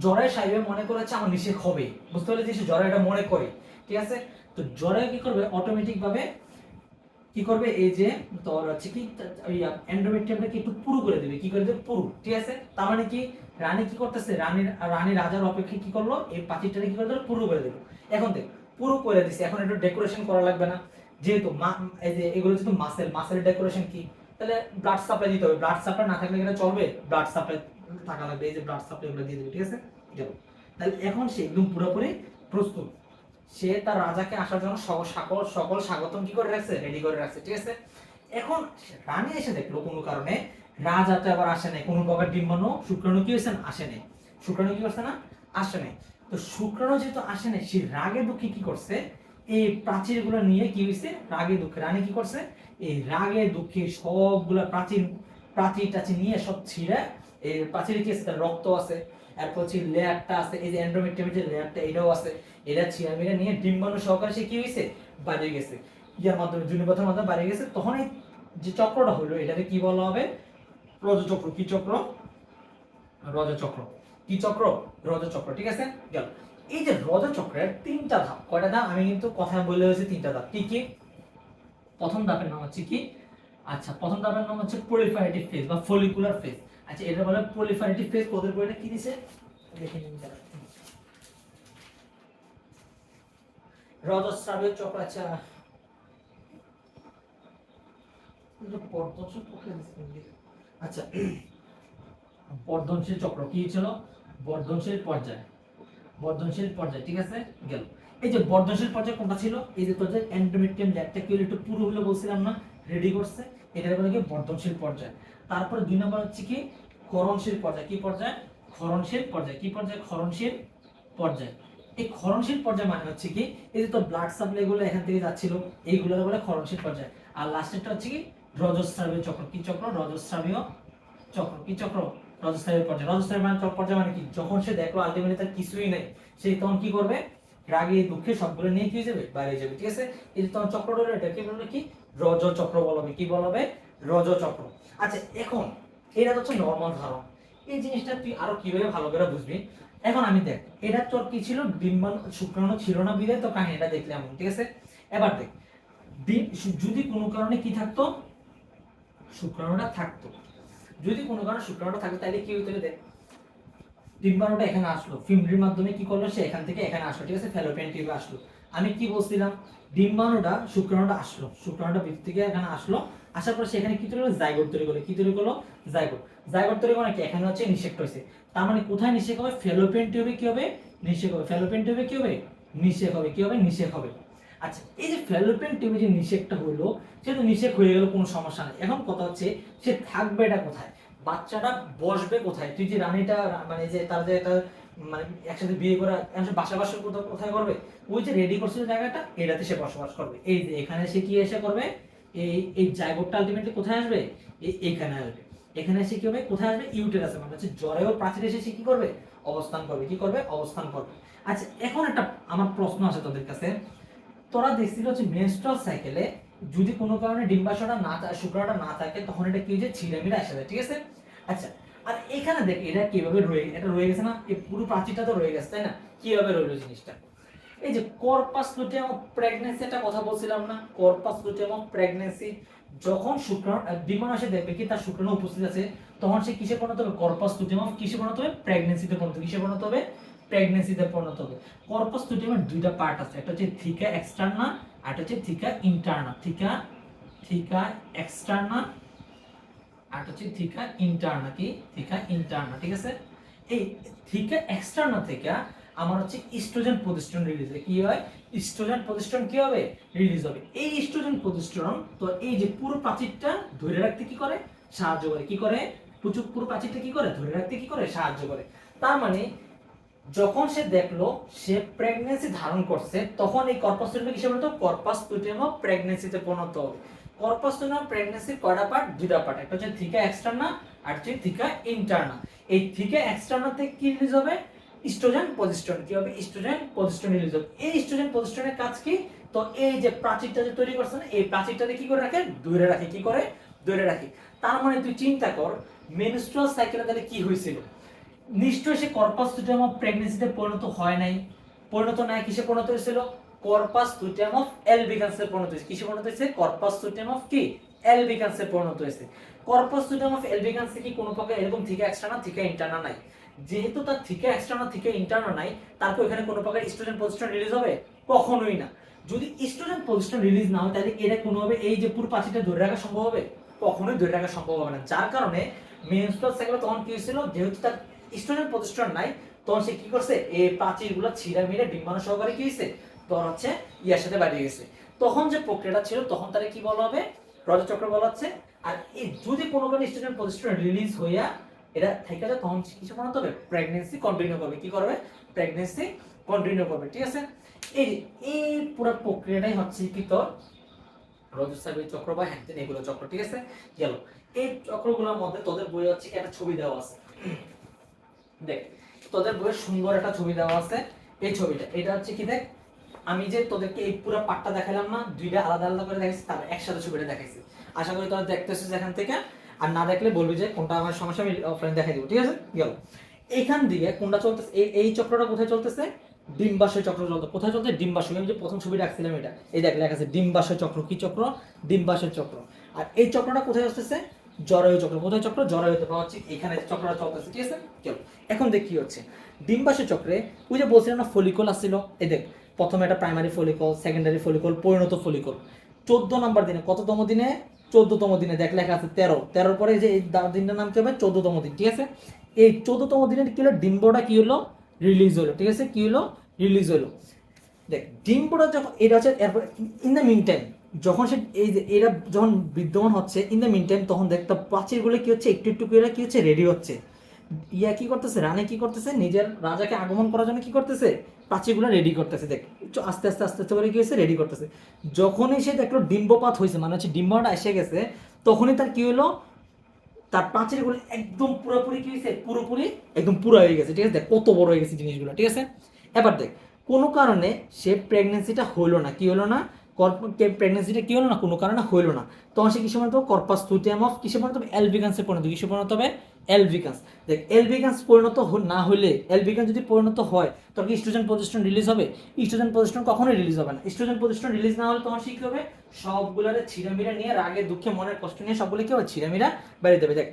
Speaker 1: জরায়ু সাহেব মনে করেছে আমার নিষেক হবে। বুঝতে পারলে যে জরায়ু এটা মনে করে, ঠিক আছে। তো জরায়ু কি করবে, অটোমেটিক ভাবে কি করবে, এই যে তোর হচ্ছে কি ওই এন্ডোমেট্রিয়ামটাকে একটু পুরু করে দেবে। কি করে দেবে? পুরু, ঠিক আছে। তার মানে কি, রানী কি করতেছে, রানী রাজার অপেক্ষা কি করলো, এই পাখিটাকে কি করে দিল, পুরু করে দিল। এখন দেখ, পুরু করে দিছে, এখন একটু ডেকোরেশন করা লাগবে না, যেহেতু এই যে এগুলো যেহেতু মাসেল ডেকোরেশন কি, তাহলে ব্লাড সাপ্লাই দিতে হবে। ব্লাড সাপ্লাই না থাকলে এটা চলবে? ব্লাড সাপ্লাই থাকা লাগবে, এই যে ব্লাড সাপ্লাই এগুলো দিয়ে দেবে, ঠিক আছে। গেল, তাহলে এখন সে একদম পুরোপুরি প্রস্তুত। সে তার রাজাকে আসার জন্য সকল সকল স্বাগতম কি করে রাখছে, রেডি করে রাখছে, ঠিক আছে। এখন রানী এসে দেখলো কোনো কারণে রাজা তো আবার আসে নাই, কোনো প্রকার ডিম্বাণু শুক্রাণু কি হয়েছে, আসে নাই। শুক্রাণু কি করছে না, আসে নাই। তো শুক্রাণু যেহেতু আসে নাই, সে রাগে দুঃখে কি করছে, এই প্রাচীরগুলো নিয়ে কি হয়েছে, রাগে দুঃখে রানী কি করছে, এই রাগে দুঃখে সবগুলা প্রাচীর প্রাচীর টাচীর নিয়ে সব ছিঁড়ে, এই প্রাচীরে কি আছে, তার রক্ত আছে, এরপর হচ্ছে লেয়ারটা আছে, এই যে এন্ডোমেট্রিয়ামের যে লেয়ারটা এটাও আছে, এটা ছিঁড়ামিড়া নিয়ে ডিম্বাণু সহকারে সে কি হয়েছে, বাইরে গেছে, ইয়ার মাধ্যমে জুনিপথের মাধ্যমে বাইরে গেছে। তখন এই যে চক্রটা হলো, এটাকে কি বলা হবে, রজচক্র। কি চক্র? রজচক্র। কি চক্র? রজচক্র, ঠিক আছে। গেল, এই যে রজচক্রের তিনটা ধাপ, কয়টা ধাপ আমি কিন্তু কথা বলে হয়েছে, তিনটা ধাপ। কি কি? প্রথম ধাপের নাম হচ্ছে কি, আচ্ছা প্রথম ধাপের নাম হচ্ছে প্রলিফারেটিভ ফেজ বা ফলিকুলার ফেজ। আচ্ছা, এটা বলে প্রলিফারেটিভ ফেজ, ওদের বইটা কি দিছে দেখে নিন যারা। রজস্রাবীয় চক্র, আচ্ছা বর্ধনশীল প্রক্রিয়া। আচ্ছা, বর্ধনশীল চক্র কি ছিল? বর্ধনশীল পর্যায়, বর্ধনশীল পর্যায়, ঠিক আছে গেল। এই যে বর্ধনশীল পর্যায় কোনটা ছিল? এই যে তোদের এন্ডোমেট্রিয়াম ল্যাবটা কি একটু পুরো হলো বলছিলাম না, রেডি করছে, এটার বলে কি বর্ধনশীল পর্যায়। তারপরে 2 নম্বর হচ্ছে কি ক্ষরণশীল পর্যায়। কি পর্যায়? ক্ষরণশীল পর্যায়। কি পর্যায়? ক্ষরণশীল পর্যায়। এই ক্ষরণশীল পর্যায় মানে হচ্ছে কি এই যে তো ব্লাড সাপ্লাই গুলো এখান থেকে যাচ্ছিল, এইগুলোর বলে ক্ষরণশীল পর্যায়। আর লাস্টেরটা হচ্ছে কি রজস্রাবীয় চক্র। কি চক্র? রজস্রাবীয় চক্র। কি চক্র? রজস্রাবীয় পর্যায়। রজস্রাবীয় মানে পর্যায় মানে কি? যখন সে দেখলো আলটিমেটলি তার কিছুই নেই, সে তখন কি করবে? রাগে দুঃখে সবগুলো নিয়ে কি হয়ে যাবে? বাইরে যাবে, ঠিক আছে? এই যে তখন চক্রটা হলো এটা কি বলবে? কি রজ চক্র বলবে। কি বলবে? রজ চক্র। আচ্ছা, এখন এটা হচ্ছে নরমাল ধারণ। এই জিনিসটা তুই আরো কিভাবে ভালো করে বুঝবি? এখন আমি দেখ, এটা তোর কি ছিল? ডিম্বাণু শুক্রাণু ছিল না বিধায় তো কাহিনীটা দেখলাম, ঠিক আছে? এবার দেখ, যদি কোনো কারণে কি থাকতো? শুক্রাণুটা থাকতো। যদি কোনো কারণে শুক্রাণুটা থাকতো তাহলে কি হইতো? দেখ, ডিম্বাণুটা এখানে আসলো, ফিমরির মাধ্যমে কি করলো? সে এখান থেকে এখানে আসলো, ঠিক আছে? ফ্যালোপিয়ান টিউবে আসলো। আমি কি বলছিলাম? ডিম্বাণুটা শুক্রাণুটা আসলো, শুক্রাণুটা ভিতর থেকে এখানে আসলো, আসার পর সেখানে কি তৈরি হলো? জাইগোট তৈরি করলো। কি তৈরি করলো? জাইগোট। জাইগোট তৈরি করে কি এখানে হচ্ছে নিষেক হয়েছে। তার মানে কোথায় নিষেক হবে? ফ্যালোপিয়ান টিউবে কি হবে? নিষেক হবে। ফ্যালোপিয়ান টিউবে কি হবে? নিষেক হবে। কি হবে? নিষেক হবে। আচ্ছা, এই যে ফ্যালোপিয়ান টিউবে যে নিষেকটা হলো, সে তো নিষেক হয়ে গেল, কোনো সমস্যা নেই। এখন কথা হচ্ছে সে থাকবে এটা কোথায়? বাচ্চাটা বসবে কোথায়? তুই যে রানীটা মানে যে তার যে একটা মানে একসাথে বিয়ে করা বাসা কোথায় করবে? ওই যে রেডি করছিল জায়গাটা, এটাতে সে বসবাস করবে। এই যে এখানে সে কি এসে করবে? এই জায়গোটটা আলটিমেটলি কোথায় আসবে? এইখানে আসবে। এখানে এসে কি হবে? কোথায় আসবে? ইউটেরাসে, মানে হচ্ছে জরায়ু প্রাচীরে এসে সে কি করবে? অবস্থান করবে। কি করবে? অবস্থান করবে। আচ্ছা, এখন একটা আমার প্রশ্ন আছে তোদের কাছে। তোরা দেখছিল যে মেনস্ট্রুয়াল সাইকেলে যদি কোনো কারণে ডিম্বাশয়টা না শুক্রাণুটা না থাকে, তখন এটা কি যে ছিঁড়ামিড়া আসে যায়, ঠিক আছে? আচ্ছা, আর এখানে দেখ এটা কিভাবে এটা রয়ে গেছে না? এই পুরো প্রাচীরটা তো রয়ে গেছে, তাই না? কিভাবে রইলো জিনিসটা? এই যে কর্পাস লুটিয়াম অফ প্রেগন্যান্সি একটা কথা বলছিলাম না? কর্পাস লুটিয়াম অফ প্রেগন্যান্সি, যখন শুক্রাণু ডিম্বাণু এসে দেখবে কি তার শুক্রাণু উপস্থিত আছে, তখন সে কিসে পরিণত হবে? কর্পাস লুটিয়াম অফ কিসে পরিণত হবে? প্রেগন্যান্সিতে পরিণত। কিসে পরিণত হবে? প্রেগন্যান্সিতে পরিণত হবে। কর্পাস লুটিয়ামের দুইটা পার্ট আছে, একটা হচ্ছে থিকা এক্সটার্না আর একটা হচ্ছে থিকা ইন্টারনা। থিকা এক্সটার্না আর হচ্ছে থিকা ইন্টারনা। কি? থিকা ইন্টারনা, ঠিক আছে? এই থিকা এক্সটার্না থেকে আমার হচ্ছে ইস্ট্রোজেন প্রতিস্টোন রিলিজ হয়। কি হয়? ইস্ট্রোজেন প্রতিস্টোন কি হবে? রিলিজ হবে। এই ইস্ট্রোজেন প্রতিস্টোন তো এই যে পুরো প্রাচীরটা ধরে রাখতে কি করে? সাহায্য করে। কি করে? পুরো প্রাচীরটা কি করে? ধরে রাখতে কি করে? সাহায্য করে। তার মানে যখন সে দেখলো সে প্রেগন্যান্সি ধারণ করছে, তখন এই কর্পাস লুটিয়াম কিসে পরিণত? কর্পাস লুটিয়াম প্রেগন্যান্সিতে পরিণত হবে। কর্পাস লুটিয়াম প্রেগন্যান্সির কয়টা পার্ট? দুইটা পার্ট, একটা হচ্ছে থিকা এক্সটার্না আর হচ্ছে থিকা ইন্টারনা। এই থিকা এক্সটার্না থেকে কি রিলিজ হবে? Estrogen progesterone. কি হবে? ইস্ট্রোজেন প্রজেস্টেরন রিলিজ হবে। এই ইস্ট্রোজেন প্রজেস্টেরনের কাজ কি? তো এই যে প্রাচীরটা যে তৈরি করছে না, এই প্রাচীরটাকে কি করে রাখে? ধরে রাখে। কি করে? ধরে রাখে। তার মানে তুই চিন্তা কর মেনস্ট্রুয়াল সাইকেলে তাহলে কি হয়েছিল? নিশ্চয়ই সে কর্পাস লুটিয়াম অফ প্রেগন্যান্সিতে পরিণত হয় নাই। পরিণত নাই, কিসে পরিণত হয়েছিল? কর্পাস লুটিয়াম অফ এলবিকান্সে পরিণত হয়েছে। কিসে পরিণত হয়েছে? কর্পাস লুটিয়াম অফ কি? এলবিকান্সে পরিণত হয়েছে। কর্পাস লুটিয়াম অফ এলবিকান্সে কি কোনো প্রকার এরকম থিকা এক্সটার্না থিকা ইন্টারনা নাই? যেহেতু তার থিকা এক্সটার্না থিকা ইন্টারনা নাই, তারপর এখানে কোনো প্রকার ইস্ট্রোজেন প্রজেস্টেরন রিলিজ হবে? কখনোই না। যদি ইস্ট্রোজেন প্রজেস্টেরন রিলিজ না হয়, তাহলে এটা কোনোভাবে এই যে পুরো প্রাচীরটা ধরে রাখা সম্ভব হবে? কখনোই ধরে রাখা সম্ভব হবে না। যার কারণে মেনস্ট্রুয়াল সাইকেলে তখন কি হয়েছিল? যেহেতু তার ইস্ট্রোজেন প্রতিষ্ঠান নাই, তখন সে কি করছে? এই প্রাচীরগুলো ছিঁড়া মিড়ে ডিম্বাণু সহকারে কি হয়েছে? তখন হচ্ছে ইয়ার সাথে বাড়িয়ে গেছে। তখন যে প্রক্রিয়াটা ছিল, তখন তারে কি বলা হবে? রজচক্র বলা হচ্ছে। আর এই যদি কোনো কারণে ইস্ট্রোজেন প্রতিষ্ঠান রিলিজ হইয়া এটা থেকে যায়, তখন কিছু বানাতে হবে? প্রেগন্যান্সি কন্টিনিউ করবে। কি করবে? প্রেগন্যান্সি কন্টিনিউ করবে, ঠিক আছে? এই এই পুরো প্রক্রিয়াটাই হচ্ছে কি তোর রজস্রাবী চক্র বা হ্যান্ডেন এগুলো চক্র, ঠিক আছে? গেল। এই চক্রগুলোর মধ্যে তোদের বই হচ্ছে একটা ছবি দেওয়া আছে। দেখ, তোদের বইয়ে সুন্দর একটা ছবি দেওয়া আছে। এই ছবিটা এটা হচ্ছে কি? দেখ, আমি যে তোদেরকে এই পুরো পার্টটা দেখালাম না, দুইটা আলাদা আলাদা করে দেখাইছি, তারপর একসাথে ছবিটা দেখাইছি। আশা করি তোরা দেখতেছিস এখান থেকে। আর না দেখলে বলবি যে কোনটা আমার সমস্যা, আমি অফলাইন দেখাই দিব, ঠিক আছে? গেল। এইখান দিকে কোনটা চলতেছে? এই চক্রটা কোথায় চলতেছে? ডিম্বাশয় চক্র চলতে। কোথায় চলতে? ডিম্বাশয়। আমি যে প্রথম ছবি রাখছিলাম এটা, এই দেখ লেখা আছে ডিম্বাশয় চক্র। কি চক্র? ডিম্বাশয় চক্র। আর এই চক্রটা কোথায় আসতেছে? জরায়ু চক্র। কোথায় চক্র? জরায়ুতে পাওয়া হচ্ছে এখানে চক্রটা চলতেছে, ঠিক আছে? চলো, এখন দেখ কি হচ্ছে ডিম্বাশয় চক্রে। ওই যে বলছিলাম না ফলিকল আসছিল, এই দেখ প্রথমে একটা প্রাইমারি ফলিকল, সেকেন্ডারি ফলিকল, পরিণত ফলিকল। 14 নম্বর দিনে, কততম দিনে? 14তম দিনে দেখ লেখা আছে 13, 13 পরে যে এই দিনটার নাম কি হবে 14তম দিন, ঠিক আছে। এই 14তম দিনের কি হলো, ডিম্বটা কি হলো, রিলিজ হলো, ঠিক আছে, কি হলো, রিলিজ হলো। দেখ ডিম্বটা যখন এটা হচ্ছে, এরপর ইন দ্য মিন টাইম যখন সে এই যে এরা যখন বিদ্যমান হচ্ছে, ইন দ্য মিন টাইম তখন দেখ তো প্রাচীরগুলো কি হচ্ছে, একটু একটু করে কি হচ্ছে, রেডি হচ্ছে। ইয়া কি করতেছে, রানী কি করতেছে, নিজের রাজাকে আগমন করার জন্য কি করতেছে, প্রাচীরগুলো রেডি করতেছে। দেখ একটু আস্তে আস্তে আস্তে আস্তে করে কি হয়েছে, রেডি করতেছে। যখনই সে দেখলো ডিম্বপাত হয়েছে, মানে হচ্ছে ডিম্বটা এসে গেছে, তখনই তার কি হলো, তার প্রাচীরগুলো একদম পুরোপুরি কি হয়েছে, পুরোপুরি একদম পুরো হয়ে গেছে, ঠিক আছে। দেখ কত বড় হয়ে গেছে জিনিসগুলো, ঠিক আছে। এবার দেখ কোনো কারণে সে প্রেগনেন্সিটা হইলো না, কি হলো না, প্রেগনেন্সিটা কি হলো না, কোনো কারণে হইলো না, তখন সে কিসে পরিণত হবে, কর্পাস লুটিয়াম অফ কিসে পরিণত হবে, অ্যালবিকান্সে পরিণত, কিসে পরিণত হবে, অ্যালবিকান্স। দেখ অ্যালবিকান্স পরিণত না হলে, অ্যালবিকান্স যদি পরিণত হয় তখন কি ইস্ট্রোজেন প্রজেস্টেরন রিলিজ হবে, ইস্ট্রোজেন প্রজেস্টেরন কখনোই রিলিজ হবে না। ইস্ট্রোজেন প্রজেস্টেরন রিলিজ না হলে তখন সে কি হবে, সবগুলারে ছিঁড়ামিড়া নিয়ে, রাগে দুঃখে মনের কষ্ট নিয়ে সবগুলো কি হবে, ছিঁড়ামিড়া বেরিয়ে দেবে। দেখ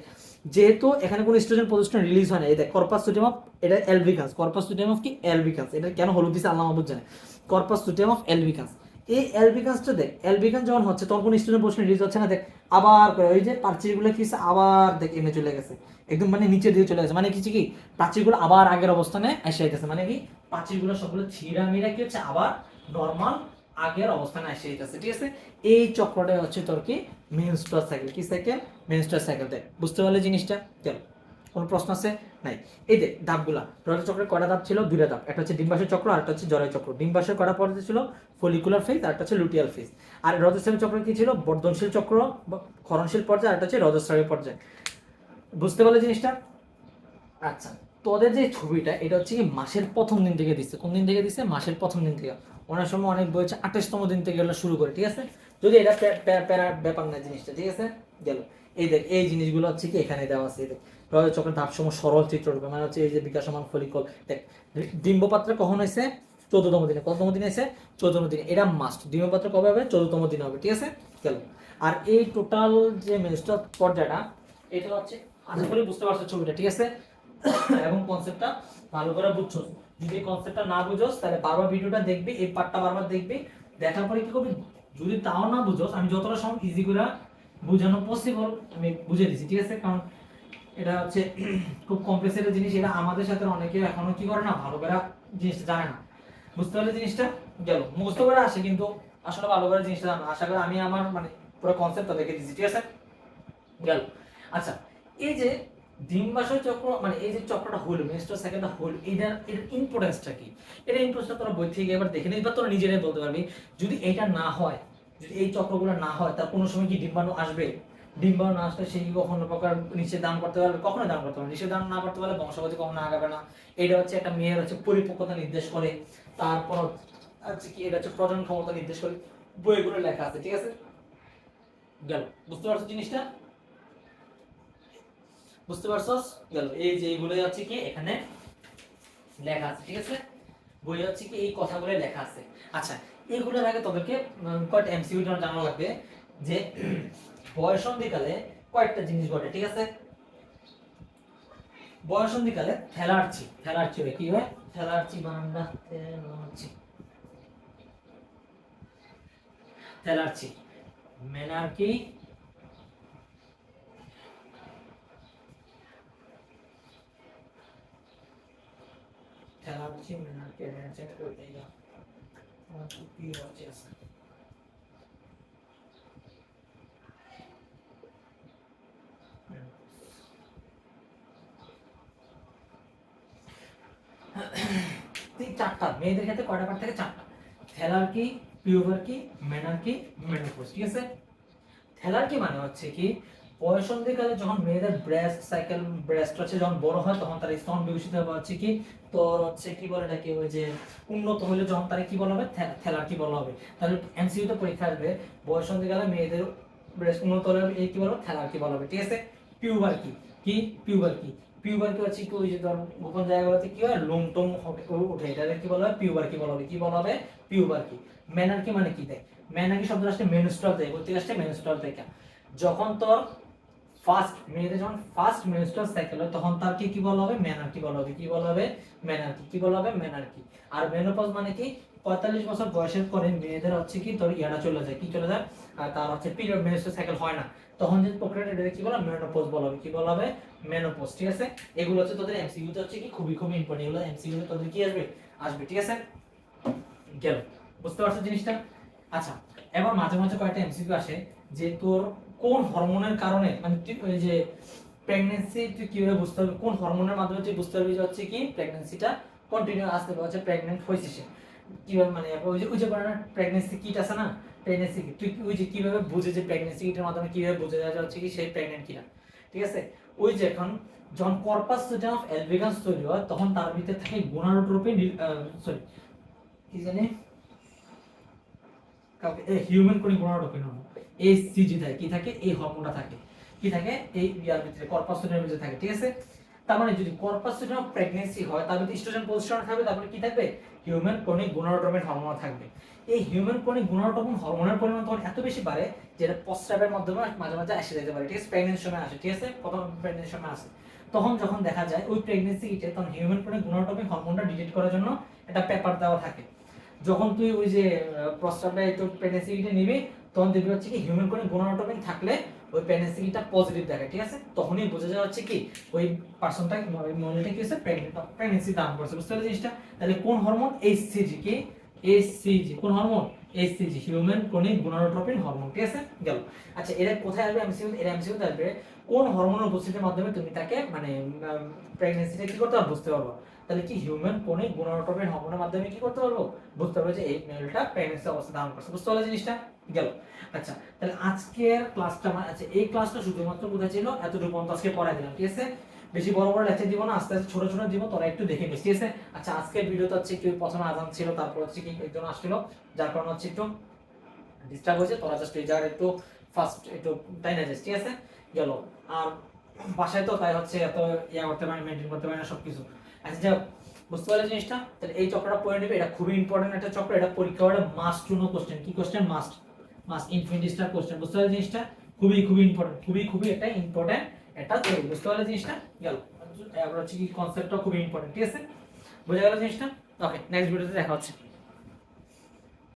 Speaker 1: যেহেতু এখানে কোনো ইস্ট্রোজেন প্রজেস্টেরন রিলিজ হয় না, এই দেখ কর্পাস লুটিয়াম অফ, এটা অ্যালবিকান্স, কর্পাস লুটিয়াম অফ কি, অ্যালবিকান্স। এটা কেন হলুদ দিছে আল্লাহ মাহবুব জানে, কর্পাস লুটিয়াম অফ অ্যালবিকান্স। এই অ্যালবিকান্সটা দেখ, অ্যালবিকান্স যখন হচ্ছে তখন কোনো ইস্ট্রোজেন প্রজেস্টেরন রিলিজ হচ্ছে না। দেখ আবার ওই যে প্রাচীরগুলো কি হচ্ছে, আবার দেখ এমে চলে গেছে, একদম মানে নিচের দিকে চলে গেছে, মানে কিছু কি প্রাচীরগুলো আবার আগের অবস্থানে এসে যাইতেছে, মানে কি প্রাচীরগুলো সবগুলো ছিঁড়া মিড়া কি হচ্ছে, আবার নর্মাল আগের অবস্থানে এসে যাইতেছে, ঠিক আছে। এই চক্রটাই হচ্ছে তোর কি মেনস্ট্রুয়াল সাইকেল, কি সাইকেল, মেনস্ট্রুয়াল সাইকেল। দেখ বুঝতে পারলে জিনিসটা, চল কোনো প্রশ্ন আছে নাই। এই দেখ ধাপগুলা, রজত চক্রের কয়টা ধাপ ছিল, দুইটা ধাপ, একটা হচ্ছে ডিম্বাশয় চক্র আর একটা হচ্ছে জরায়ু চক্র। ডিম্বাশয় কয়টা পর্যায়ে ছিল, ফলিকুলার ফেজ, আর একটা হচ্ছে লুটিয়াল ফেজ। আর রজস্রাবী চক্র কি ছিল, বর্ধনশীল চক্র, ক্ষরণশীল পর্যায়ে, আর একটা হচ্ছে রজস্রাবী পর্যায়ে। বুঝতে পারলে জিনিসটা। আচ্ছা তোদের যে ছবিটা, এটা হচ্ছে কি মাসের প্রথম দিন থেকে দিচ্ছে, কোন দিন থেকে দিচ্ছে, মাসের প্রথম দিন থেকে। অনেক সময় অনেক বই হচ্ছে 28তম দিন থেকে এগুলো শুরু করে, ঠিক আছে। যদি এটা প্যারার ব্যাপার না জিনিসটা, ঠিক আছে। গেল এই দেখ এই জিনিসগুলো হচ্ছে কি এখানে দেওয়া আছে, দেখ রজত চক্রের ধাপসমূহ সরল চিত্ররূপে, মানে হচ্ছে এই যে বিকাশমান ফলিকল। দেখ ডিম্বপাত্রে কখন হয়েছে, 14তম দিনে, কততম দিনে এসে, 14তম দিনে, এটা মাস্ট। ডিম্বপাত্র কবে হবে, 14তম দিনে হবে, ঠিক আছে। গেল আর এই টোটাল যে মেনস্ট্রুয়াল পর্যায়টা, এটা হচ্ছে আশা করি বুঝতে পারছো ছবিটা, ঠিক আছে। এবং কনসেপ্টটা ভালো করে বুঝছো। যদি কনসেপ্টটা না বুঝোস তাহলে বারবার ভিডিওটা দেখবি, এই পার্টটা বারবার দেখবি, দেখার পরে কি করবি, যদি তাও না বুঝোস আমি যতটা সম্ভব ইজি করে বোঝানো পসিবল আমি বুঝিয়ে দিচ্ছি, ঠিক আছে। কারণ এটা হচ্ছে খুব কমপ্লেক্স একটা জিনিস, এটা আমাদের সাথে অনেকে এখনো কি করে না, ভালো করে জিনিসটা জানে না। বুঝতে পারলে জিনিসটা, গেল মুখস্থ করে আসে কিন্তু আসলে ভালো করে জিনিসটা জানা। আশা করি আমি আমার মানে পুরো কনসেপ্টটা দেখে দিচ্ছি, ঠিক আছে। গেল আচ্ছা, এই যে ডিম্বাশয় চক্র, মানে এই যে চক্রটা হলো, মেনস্ট্রুয়াল সাইকেলটা হলো, এটার ইম্পর্টেন্সটা কি, এটা ইম্পর্টেন্সটা তোরা বই থেকে এবার দেখে নিস বা তোরা নিজেরাই বলতে পারবি। যদি এটা না হয়, যদি এই চক্রগুলো না হয়, তার কোনো সময় কি ডিম্বাণু আসবে, ডিম্বাণু না আসলে সে কি কখনো প্রকার নিচে দান করতে পারবে, কখনো দান করতে পারবে, নিচে দান না করতে পারলে বংশগতি কখনো আগাবে না। এটা হচ্ছে একটা মেয়ের হচ্ছে পরিপক্কতা নির্দেশ করে। তারপর হচ্ছে কি এটা হচ্ছে প্রজনন ক্ষমতা নির্দেশ করে, বইগুলো লেখা আছে, ঠিক আছে। গেল বুঝতে পারছো জিনিসটা, বুঝতে পারছস। গেল এই যে এইগুলোই হচ্ছে কি এখানে লেখা আছে, ঠিক আছে। বই হচ্ছে কি এই কথাগুলো লেখা আছে। আচ্ছা এইগুলোর আগে তোদেরকে কয়েকটা এমসিকিউ জানা লাগবে, যে বয়সন্ধিকালে কয়েকটা জিনিস ঘটে, ঠিক আছে। বয়সন্ধিকালে থ্যালার্চি, থ্যালার্চি হয় কি হয়, থ্যালার্চি বানানটা থ্যালার্চি, থ্যালার্চি মেনার্কি, থ্যালার্চি মেনার্কি এডেনসেন ওইটা কি হচ্ছে আছে। চারটা মেয়েদের ক্ষেত্রে কয়টা পার্ট থাকে, চারটা। থ্যালার্কি, পিউবার্কি, মেনার্কি, মেনোপজ, ঠিক আছে। থ্যালার্কি মানে হচ্ছে কি বয়সন্ধিকালে যখন মেয়েদের ব্রেস্ট সাইকেল, ব্রেস্ট হচ্ছে যখন বড় হয় তখন তার স্তন বিকশিত হবে, হচ্ছে কি তোর হচ্ছে কি বলে এটাকে, ওই যে উন্নত হলে যখন তারা কি বলা হবে, থ্যালার্কি বলা হবে। তাহলে এমসিকিউ তে পরীক্ষা আসবে বয়সন্ধিকালে মেয়েদের ব্রেস্ট উন্নত হলে এই কি বলবো, থ্যালার্কি বলা হবে, ঠিক আছে। পিউবার্কি কি, পিউবার্কি, পিউবার্কি হচ্ছে কি ওই যে ধর গোপন জায়গাগুলোতে কি হয় লোম টোম উঠে, এটাকে কি বলা হবে, পিউবার্কি বলা হবে, কি বলা হবে, পিউবার্কি। মেনার্কি মানে কি দেয়, মেনার্কি শব্দটা আসলে মেনস্ট্রুয়াল থেকে, কোথা থেকে আসছে, মেনস্ট্রুয়াল থেকে। যখন তোর মেয়েদের যখন ফার্স্ট মেনস্ট্রুয়াল সাইকেল হয় তখন তার কি বলা হবে, মেনার্কি বলা হবে। কি বলা হবে? মেনার্কি। কি বলা হবে? মেনার্কি। আর মেনোপজ মানে কি, 45 বছর বয়সের পরে মেয়েদের হচ্ছে কি তোর ইয়াটা চলে যায়, কি চলে যায়, আর তার হচ্ছে পিরিয়ড মেনস্ট্রুয়াল সাইকেল হয় না, তখন যে প্রক্রিয়াটা এটাকে কি বলা, মেনোপজ বলা হবে। কি বলা হবে? মেনোপজ। ঠিক আছে, এগুলো হচ্ছে তোদের এমসিকিউ তে হচ্ছে কি খুবই খুবই ইম্পর্টেন্ট, এগুলো এমসিকিউ তে তোদের কি আসবে, আসবে। ঠিক আছে, গেল, বুঝতে পারছো জিনিসটা? আচ্ছা, এবার মাঝে মাঝে কয়েকটা এমসিকিউ আসে যে তোর কোন হরমোনের কারণে, মানে ওই যে প্রেগন্যান্সি তুই কিভাবে বুঝতে পারবি, কোন হরমোনের মাধ্যমে তুই বুঝতে পারবি যে হচ্ছে কি প্রেগন্যান্সিটা কন্টিনিউ আসতে পারছে, প্রেগন্যান্ট হয়েছে সে কিভাবে, মানে ওই যে বলে না প্রেগন্যান্সি কিট আছে না, প্রেগন্যান্সি কিট, তুই ওই যে কিভাবে বুঝে যে প্রেগন্যান্সি কিটের মাধ্যমে কিভাবে বুঝে যায় যে হচ্ছে কি সেই প্রেগন্যান্ট কিনা। ঠিক আছে, ওই যে এখন যখন কর্পাস লুটেম অফ অ্যালবিগান্স তৈরি হয় তখন তার ভিতরে থাকে গোনাডোট্রপিন, সরি কি জানি হিউম্যান কোনিক গোনাডোট্রপিন হরমোন, এই সিজি থাকে, কি থাকে, এই হরমোনটা থাকে, কি থাকে এই ইয়ার ভিতরে কর্পাস লুটেমের ভিতরে থাকে। ঠিক আছে, তার মানে যদি কর্পাস লুটেম অফ প্রেগন্যান্সি হয় তার ভিতরে ইস্ট্রোজেন প্রজেস্টেরন থাকবে, তারপরে কি থাকবে, হিউম্যান কোনিক গোনাডোট্রপিন হরমোন থাকবে। এই হিউম্যান কোনিক গোনাডোট্রপিন হরমোনের পরিমাণ তখন এত বেশি বাড়ে যেটা প্রস্রাবের মাধ্যমে মাঝে মাঝে এসে যেতে পারে। ঠিক আছে, প্রেগন্যান্সির সময় আসে। ঠিক আছে, প্রথম প্রেগন্যান্সির সময় আসে, তখন যখন দেখা যায় ওই প্রেগন্যান্সি কিটে তখন হিউম্যান কোনিক গোনাডোট্রপিন হরমোনটা ডিটেক্ট করার জন্য একটা পেপার দেওয়া থাকে। যখন তুই ওই যে প্রস্তাবটা একটু প্রেগন্যান্সিটা নিবি তখন দেখবি হচ্ছে কি হিউম্যান কোনিক গোনাডোট্রপিন থাকলে ওই প্রেগন্যান্সিটা পজিটিভ দেখায়। ঠিক আছে, তখনই বোঝা যায় হচ্ছে কি ওই পারসনটা, ওই মহিলাটা কি হচ্ছে, প্রেগন্যান্সি দান করছে। বুঝতে পারলি জিনিসটা? তাহলে কোন হরমোন, এইচসিজি, কি এইচসিজি, কোন hormone, HCG, human conic gonadotropin hormone. ঠিক আছে, গেল। আচ্ছা, এরা কোথায় আসবে এমসিকিউ, এরা এমসিকিউ আসবে কোন হরমোনের উপস্থিতির মাধ্যমে তুমি তাকে মানে প্রেগন্যান্সিটা কি করতে পারবে, বুঝতে পারবে। তাহলে কি হিউম্যান কোনিক গোনাডোট্রপিন হরমোনের মাধ্যমে কি করতে পারবো, বুঝতে পারবো যে এই মেলটা প্রেগন্যান্সি অবস্থা ধারণ করছে। বুঝতে পারলে জিনিসটা? গেল। আচ্ছা, তাহলে আজকের ক্লাসটা আচ্ছা এই ক্লাসটা শুধুমাত্র কোথায় ছিল, এতটুকু পর্যন্ত আজকে পড়াই দিলাম। ঠিক আছে, বেশি বড় বড় লেকচার দিব না, আস্তে আস্তে ছোট ছোট দিব, তোরা একটু দেখে নিস। ঠিক আছে, আচ্ছা আজকের ভিডিওতে হচ্ছে কি প্রথমে আজান ছিল, তারপর হচ্ছে কি একজন আসছিল, যার কারণে হচ্ছে একটু ডিস্টার্ব হয়েছে, তোরা জাস্ট এই জায়গায় একটু ফার্স্ট একটু টাইম যাস। ঠিক আছে, গেল। আর বাসায় তো তাই হচ্ছে এত ইয়া করতে পারি, মেনটেন করতে পারি না সবকিছু। আচ্ছা যাও, বুঝতে পারলে জিনিসটা? তাহলে এই চক্রটা পড়ে নেবে, এটা খুবই ইম্পর্টেন্ট একটা চক্র, এটা পরীক্ষা হলে মাস্ট টু নো কোশ্চেন। কি question? Must, must infinity star question. বুঝতে পারলে জিনিসটা? খুবই খুবই ইম্পর্টেন্ট, খুবই খুবই একটা ইম্পর্টেন্ট এটা তৈরি। বুঝতে পারলে জিনিসটা? গেল। এবার হচ্ছে কি কনসেপ্টটা খুবই ইম্পর্টেন্ট। ঠিক আছে, বোঝা গেল জিনিসটা? ওকে, নেক্সট ভিডিওতে দেখা হচ্ছে।